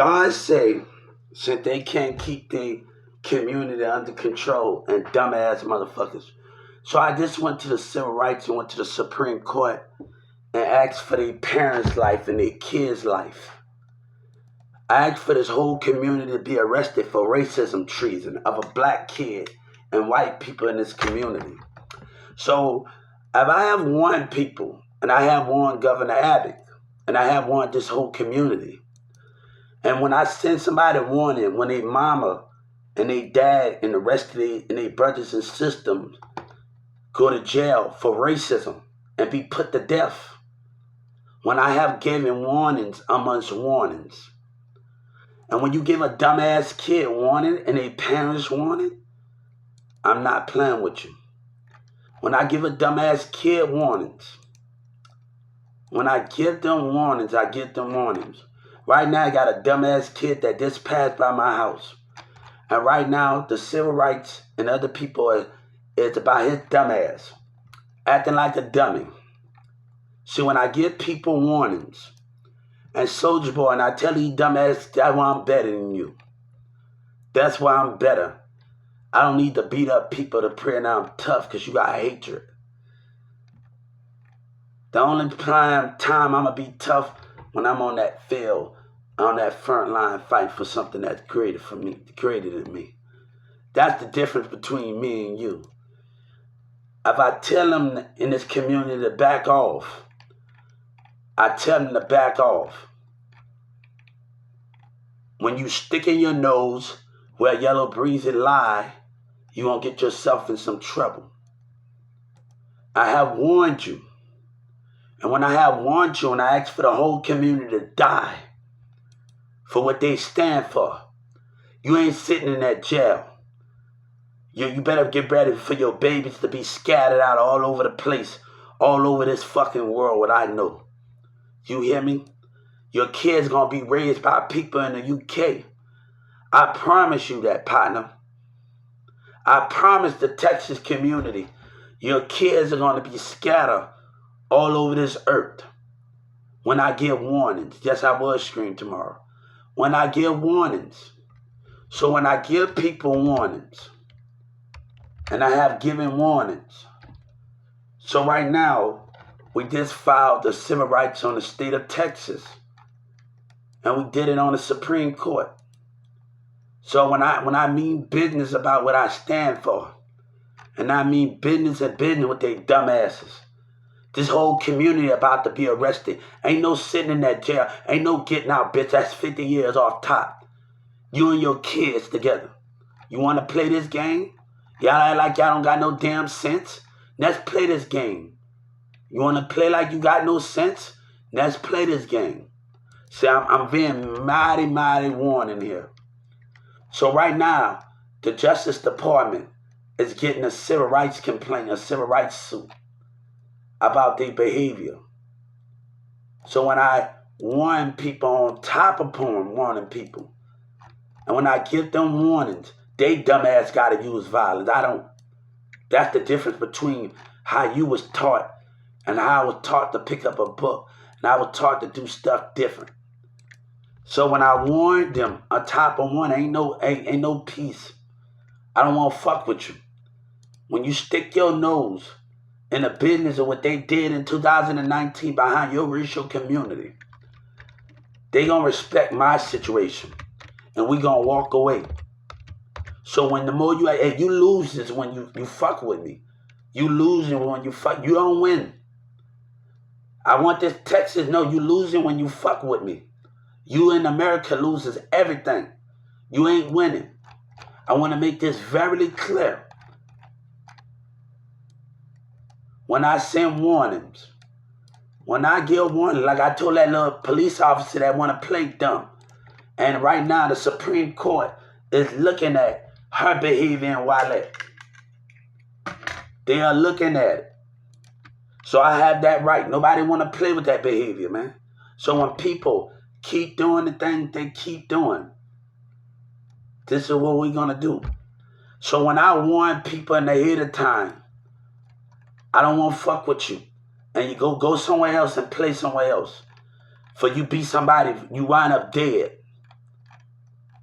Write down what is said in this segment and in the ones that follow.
God say, since they can't keep the community under control and dumbass motherfuckers. So I just went to the civil rights and went to the Supreme Court and asked for their parents' life and their kids' life. I asked for this whole community to be arrested for racism treason of a black kid and white people in this community. So if I have one people, and I have one Governor Abbott, and I have one this whole community, and when I send somebody a warning, when they mama and they dad and the rest of their brothers and sisters go to jail for racism and be put to death, when I have given warnings amongst warnings, and when you give a dumbass kid warning and a parents warning, I'm not playing with you. When I give a dumbass kid warnings, when I give them warnings, I give them warnings. Right now, I got a dumbass kid that just passed by my house. And right now, the civil rights and other people is about his dumbass, acting like a dummy. See, when I give people warnings, and Soulja Boy, and I tell you dumbass, that's why I'm better than you. That's why I'm better. I don't need to beat up people to pray now I'm tough because you got hatred. The only time I'm going to be tough when I'm on that field, on that front line fighting for something that's greater for me, greater than me. That's the difference between me and you. If I tell them in this community to back off, I tell them to back off. When you stick in your nose where Yellow Breezy lie, you're going to get yourself in some trouble. I have warned you. And when I have warned you and I ask for the whole community to die for what they stand for, you ain't sitting in that jail. You better get ready for your babies to be scattered out all over the place, all over this fucking world, what I know. You hear me? Your kids gonna be raised by people in the UK. I promise you that, partner. I promise the Texas community, your kids are gonna be scattered all over this earth. When I give warnings, yes, I will scream tomorrow. When I give warnings. So when I give people warnings, and I have given warnings. So right now, we just filed the civil rights on the state of Texas. And we did it on the Supreme Court. So when I mean business about what I stand for, and I mean business and business with they dumbasses, this whole community about to be arrested. Ain't no sitting in that jail. Ain't no getting out, bitch. That's 50 years off top. You and your kids together. You want to play this game? Y'all act like y'all don't got no damn sense? Let's play this game. You want to play like you got no sense? Let's play this game. See, I'm being mighty warning here. So right now, the Justice Department is getting a civil rights complaint, a civil rights suit about their behavior. So when I warn people on top of warning people, and when I give them warnings, they dumbass got to use violence. I don't. That's the difference between how you was taught and how I was taught to pick up a book, and I was taught to do stuff different. So when I warned them on top of one, ain't no peace. I don't want to fuck with you. When you stick your nose in the business of what they did in 2019 behind your racial community, they gonna respect my situation, and we gonna walk away. So when the more you lose is when you fuck with me. You losing when you fuck. You don't win. I want this Texas know you losing when you fuck with me. You in America loses everything. You ain't winning. I want to make this very clear. When I send warnings, when I give warnings, like I told that little police officer that want to play dumb, and right now the Supreme Court is looking at her behavior in Wale. They are looking at it. So I have that right. Nobody want to play with that behavior, man. So when people keep doing the thing they keep doing, this is what we're going to do. So when I warn people in the ahead of time, I don't want to fuck with you. And you go somewhere else and play somewhere else. For you be somebody, you wind up dead.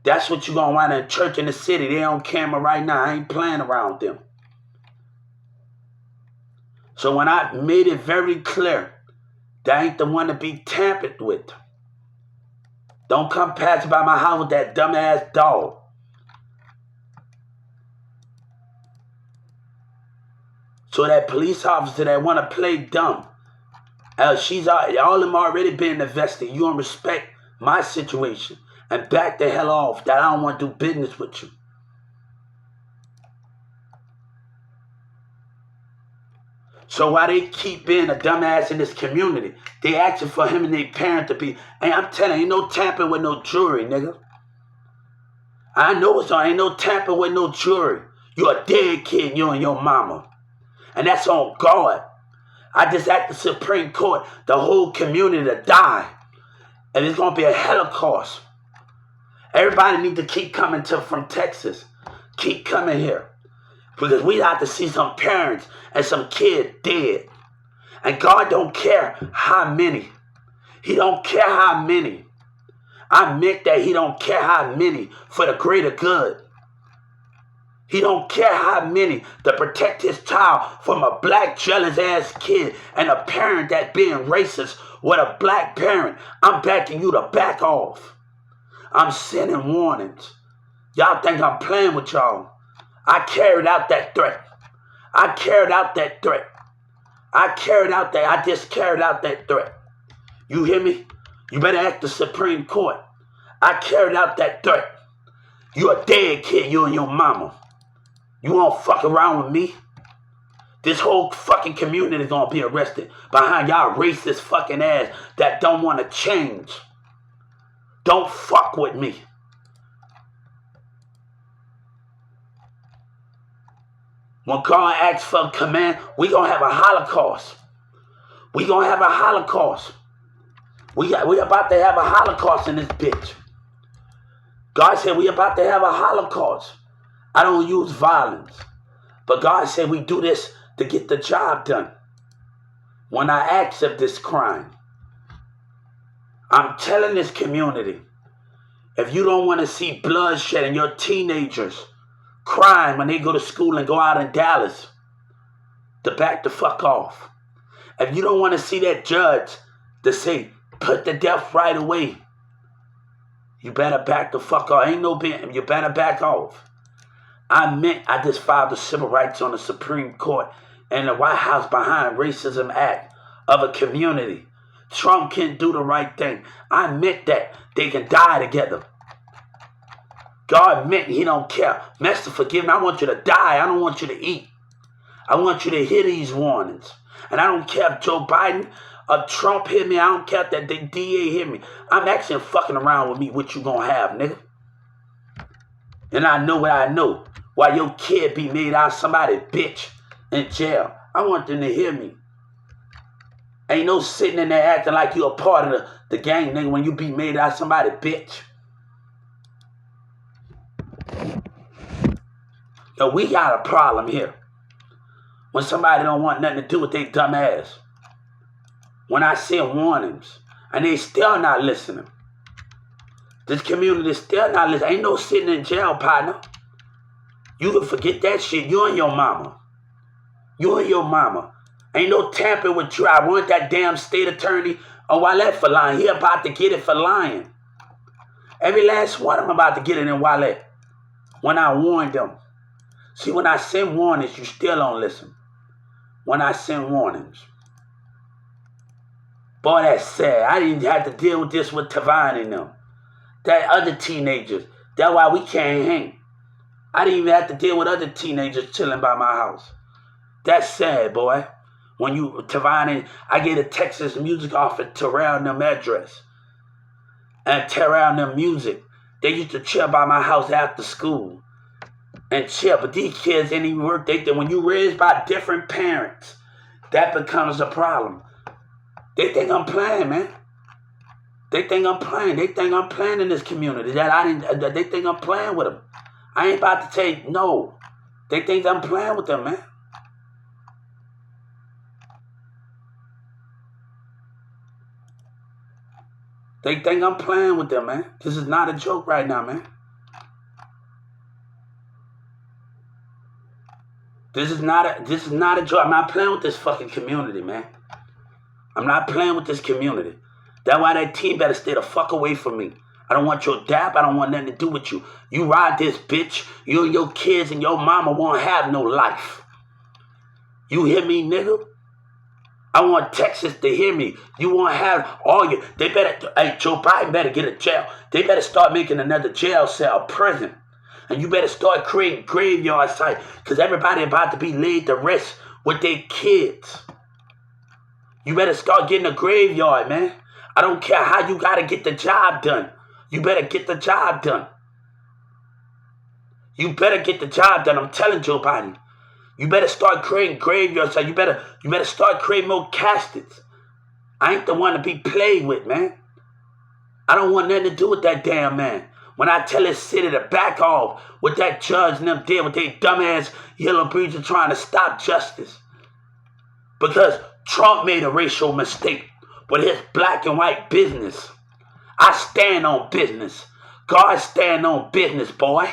That's what you're going to find in a church in the city. They on camera right now. I ain't playing around them. So when I made it very clear, that ain't the one to be tampered with. Don't come passing by my house with that dumbass dog. So that police officer that want to play dumb, all of them already been invested. You don't respect my situation and back the hell off. That I don't want to do business with you. So while they keep being a dumbass in this community, they asking for him and their parent to be. And I'm telling you, ain't no tampering with no jury, nigga. I know it's on. Ain't no tampering with no jury. You're a dead kid, you and your mama. And that's on God. I just asked the Supreme Court, the whole community to die. And it's going to be a Holocaust. Everybody need to keep coming from Texas. Keep coming here. Because we have to see some parents and some kids dead. And God don't care how many. He don't care how many. I meant that he don't care how many for the greater good. He don't care how many to protect his child from a black jealous ass kid and a parent that being racist with a black parent. I'm begging you to back off. I'm sending warnings. Y'all think I'm playing with y'all. I carried out that threat. I just carried out that threat. You hear me? You better ask the Supreme Court. I carried out that threat. You a dead kid, you and your mama. You won't fuck around with me. This whole fucking community is gonna be arrested behind y'all racist fucking ass that don't want to change. Don't fuck with me. When God asks for a command, we gonna have a Holocaust. We about to have a Holocaust in this bitch. God said we about to have a Holocaust. I don't use violence. But God said we do this to get the job done. When I ask of this crime, I'm telling this community, if you don't want to see bloodshed and your teenagers crying when they go to school and go out in Dallas, to back the fuck off. If you don't want to see that judge to say, put the death right away, you better back the fuck off. You better back off. I just filed the civil rights on the Supreme Court and the White House behind Racism Act of a community. Trump can't do the right thing. I meant that they can die together. God meant he don't care. Master, forgive me. I want you to die. I don't want you to eat. I want you to hear these warnings. And I don't care if Joe Biden or Trump hear me. I don't care if that the DA hear me. I'm actually fucking around with me. What you gonna have, nigga? And I know what I know. Why your kid be made out of somebody bitch in jail. I want them to hear me. Ain't no sitting in there acting like you a part of the gang, nigga, when you be made out of somebody bitch. Yo, we got a problem here. When somebody don't want nothing to do with their dumb ass. When I send warnings, and they still not listening. This community is still not listening. Ain't no sitting in jail, partner. You can forget that shit. You and your mama. Ain't no tampering with you. I want that damn state attorney on Wallet for lying. He about to get it for lying. Every last one of them about to get it in Wallet. When I warned them. See, when I send warnings, you still don't listen. When I send warnings. Boy, that's sad. I didn't have to deal with this with Tavine and them. That other teenagers. That's why we can't hang. I didn't even have to deal with other teenagers chilling by my house. That's sad, boy. When you, Tavine, I gave a Texas music offer to Terrell and them address. And Terrell and them music. They used to chill by my house after school. And chill, but these kids didn't even work. When you raised by different parents, that becomes a problem. They think I'm playing, man. They think I'm playing in this community. They think I'm playing with them. I ain't about to take no. They think I'm playing with them, man. They think I'm playing with them, man. This is not a joke right now, man. This is not a joke. I'm not playing with this fucking community, man. I'm not playing with this community. That's why that team better stay the fuck away from me. I don't want your dap. I don't want nothing to do with you. You ride this bitch. You and your kids and your mama won't have no life. You hear me, nigga? I want Texas to hear me. You won't have all your... They better... Hey, Joe Biden better get a jail. They better start making another jail cell, a prison. And you better start creating graveyard sites. Because everybody about to be laid to rest with their kids. You better start getting a graveyard, man. I don't care how you got to get the job done. You better get the job done. You better get the job done. I'm telling Joe Biden. You better start creating graveyards. You better start creating more caskets. I ain't the one to be played with, man. I don't want nothing to do with that damn man. When I tell this city to back off what that judge and them did with their dumbass yellow breeches trying to stop justice. Because Trump made a racial mistake with his black and white business. I stand on business. God stand on business, boy.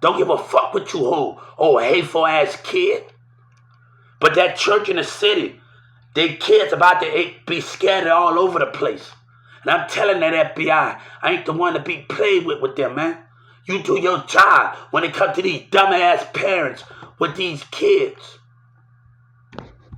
Don't give a fuck what you hold, oh hateful ass kid. But that church in the city, their kids about to be scattered all over the place. And I'm telling that FBI, I ain't the one to be played with them, man. You do your job when it comes to these dumbass parents with these kids.